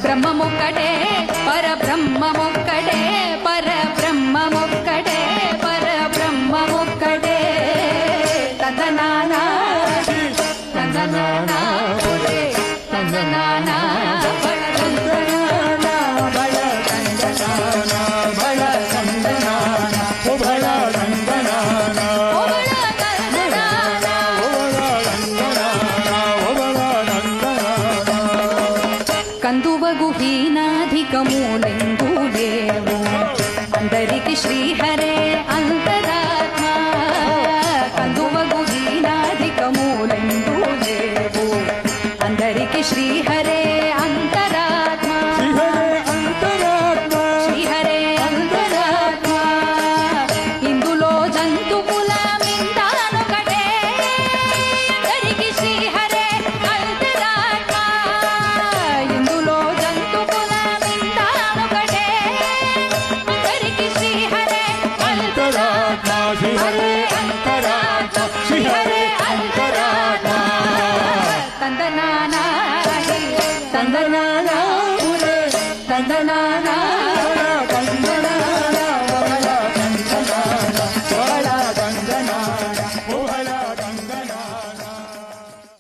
బ్రహ్మమొక్కడే పరబ్రహ్మమొక్కడే పరబ్రహ్మమొక్కడే పరబ్రహ్మమొక్కడే తందనానా తందనానా తందనానా కందువగు హీనాధికములెందు లేవు అందరికి శ్రీహరే అంతరాత్మ కందువగు హీనాధికములెందు లేవు అందరికి శ్రీహరే అంతరాత్మ శ్రీహరే అంతరాత్మ ఇందులో జంతువుల మిందానొకటే అందరికి శ్రీహరే అంతరాత్మ ఇందులో జంతువుల మిందానొకటే అందరికి శ్రీహరే అంతరాత్మ శ్రీహరే అంతరాత్మ శ్రీహరే అంతరాత్మ తందనానా తందనానా తందనానా